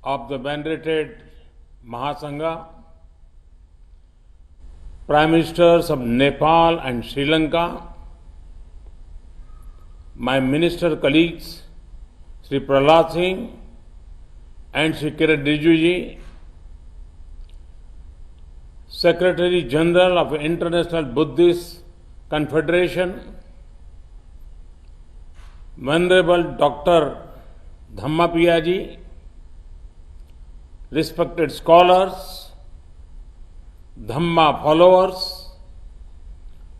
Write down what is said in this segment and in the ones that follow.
of the venerated Mahasangha, Prime Ministers of Nepal and Sri Lanka, my minister colleagues, Sri Prahlad Singh and Sri Kiran Rijiju ji, Secretary General of International Buddhist Confederation, Venerable Dr. Dhammapiya ji, respected scholars, Dhamma followers,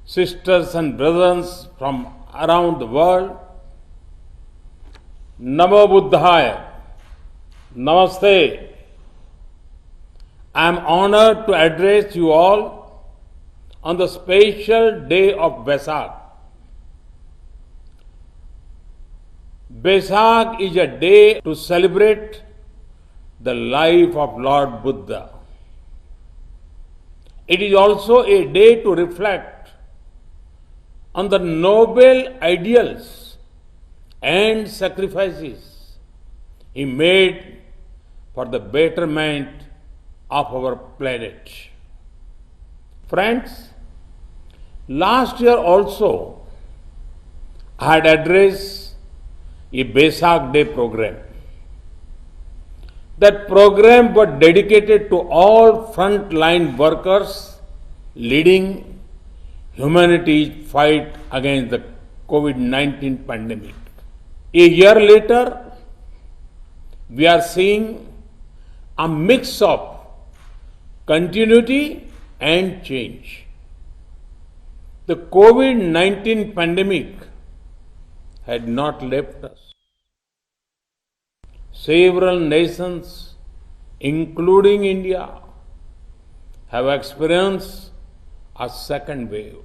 sisters and brothers from around the world, Namo Buddhaya, Namaste. I am honored to address you all on the special day of Vaisakh. Vaisakh is a day to celebrate the life of Lord Buddha. It is also a day to reflect on the noble ideals and sacrifices he made for the betterment of our planet. Friends, last year also I had addressed a Vaisakh Day program. That program was dedicated to all frontline workers leading humanity's fight against the COVID-19 pandemic. A year later, we are seeing a mix of continuity and change. The COVID-19 pandemic had not left us. Several nations, including India, have experienced a second wave.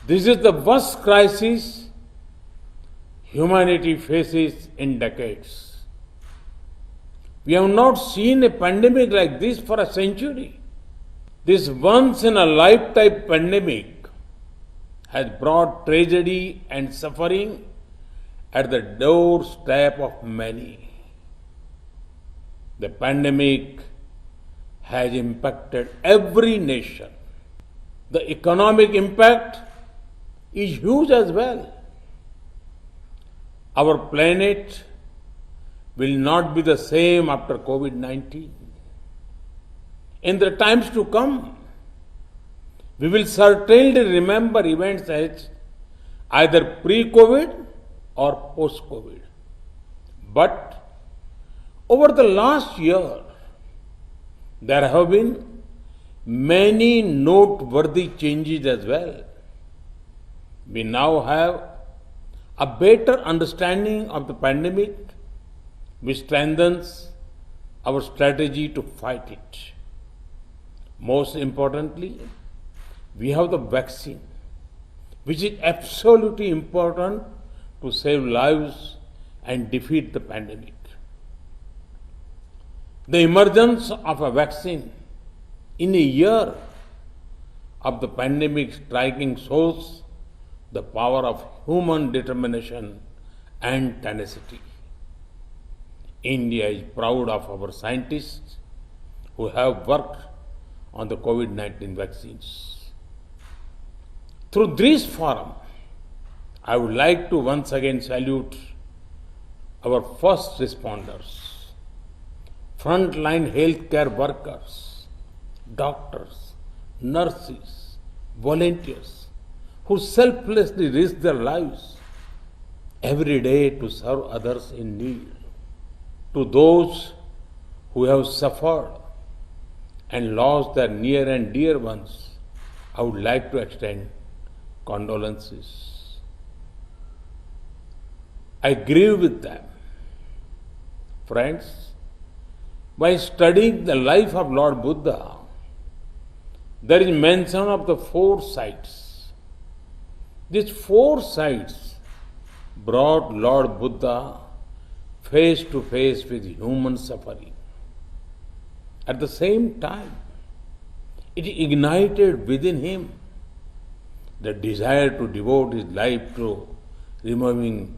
This is the worst crisis humanity faces in decades. We have not seen a pandemic like this for a century. This once-in-a-lifetime pandemic has brought tragedy and suffering at the doorstep of many. The pandemic has impacted every nation. The economic impact is huge as well. Our planet will not be the same after COVID-19. In the times to come, we will certainly remember events as either pre-COVID or post-COVID. But over the last year, there have been many noteworthy changes as well. We now have a better understanding of the pandemic, which strengthens our strategy to fight it. Most importantly, we have the vaccine, which is absolutely important to save lives and defeat the pandemic. The emergence of a vaccine in a year of the pandemic striking shows the power of human determination and tenacity. India is proud of our scientists who have worked on the COVID-19 vaccines. Through this forum, I would like to once again salute our first responders, frontline healthcare workers, doctors, nurses, volunteers, who selflessly risk their lives every day to serve others in need. To those who have suffered and lost their near and dear ones, I would like to extend condolences. I grieve with them. Friends, by studying the life of Lord Buddha, there is mention of the four sights. These four sights brought Lord Buddha face to face with human suffering. At the same time, it ignited within him the desire to devote his life to removing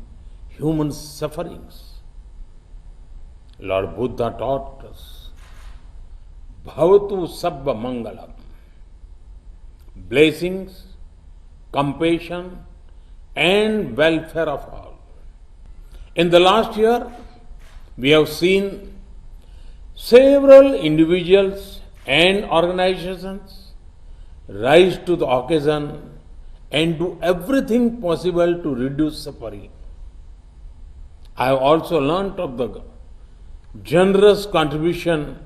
human sufferings. Lord Buddha taught us, Bhavatu Sabba Mangalam. Blessings, compassion, and welfare of all. In the last year, we have seen several individuals and organizations rise to the occasion and do everything possible to reduce suffering. I have also learnt of the generous contribution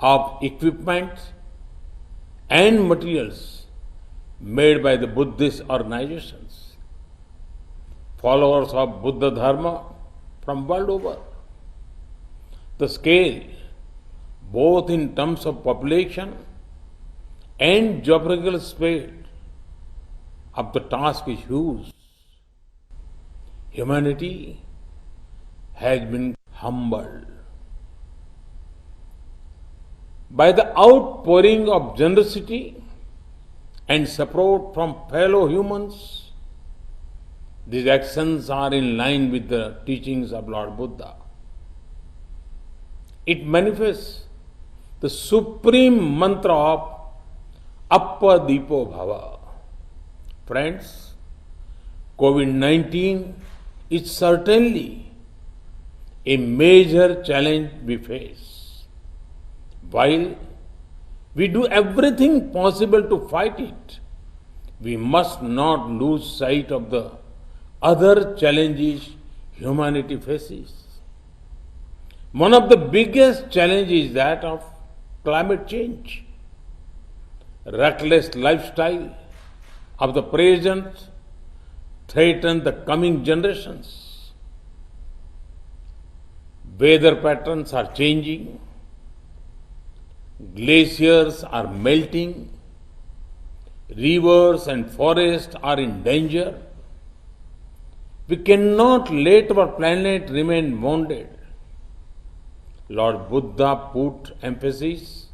of equipment and materials made by the Buddhist organizations, followers of Buddha Dharma from world over. The scale, both in terms of population and geographical space, of the task is huge. Humanity has been humbled by the outpouring of generosity and support from fellow humans. These actions are in line with the teachings of Lord Buddha. It manifests the supreme mantra of Appadipo Bhava. Friends, COVID-19 is certainly a major challenge we face. While we do everything possible to fight it, we must not lose sight of the other challenges humanity faces. One of the biggest challenges is that of climate change. Reckless lifestyle of the present threaten the coming generations. Weather patterns are changing. Glaciers are melting. Rivers and forests are in danger. We cannot let our planet remain wounded. Lord Buddha put emphasis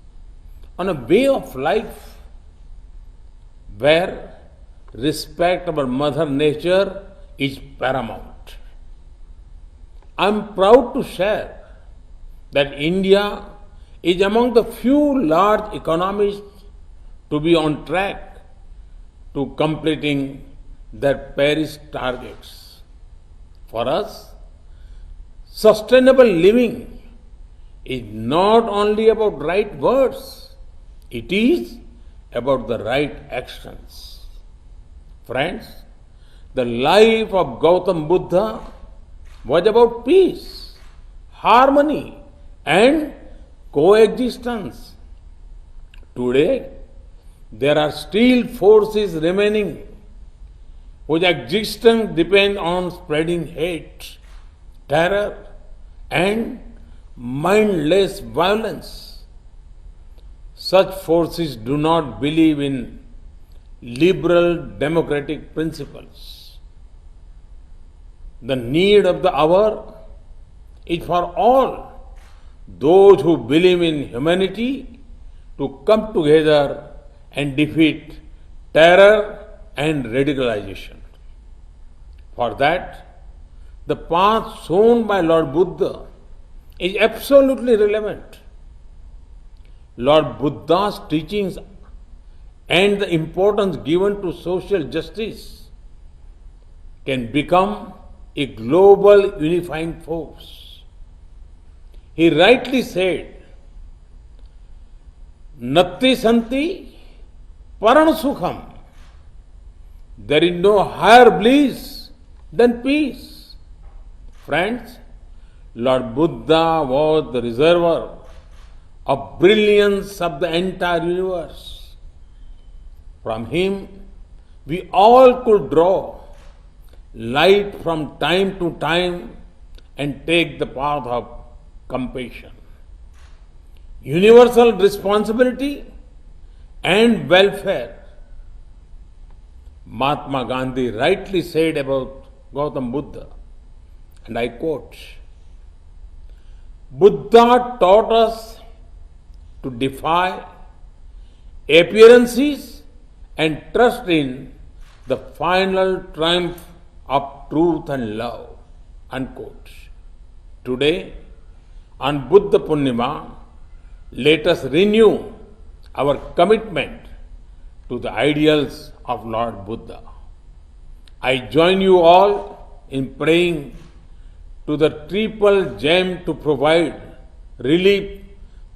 on a way of life where respect for Mother Nature is paramount. I am proud to share that India is among the few large economies to be on track to completing their Paris targets. For us, sustainable living is not only about right words, it is about the right actions. Friends, the life of Gautam Buddha was about peace, harmony, and coexistence. Today, there are still forces remaining whose existence depends on spreading hate, terror, and mindless violence. Such forces do not believe in liberal democratic principles. The need of the hour is for all those who believe in humanity to come together and defeat terror and radicalization. For that, the path shown by Lord Buddha is absolutely relevant. Lord Buddha's teachings and the importance given to social justice can become a global unifying force. He rightly said, Natti Santi Paran Sukham. There is no higher bliss than peace. Friends, Lord Buddha was the reservoir of brilliance of the entire universe. From him, we all could draw light from time to time and take the path of compassion. Universal responsibility and welfare. Mahatma Gandhi rightly said about Gautam Buddha, and I quote, Buddha taught us to defy appearances and trust in the final triumph of truth and love. Unquote. Today, On Buddha Purnima, let us renew our commitment to the ideals of Lord Buddha. I join you all in praying to the triple gem to provide relief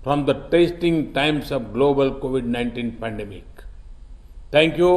from the testing times of global COVID-19 pandemic. Thank you.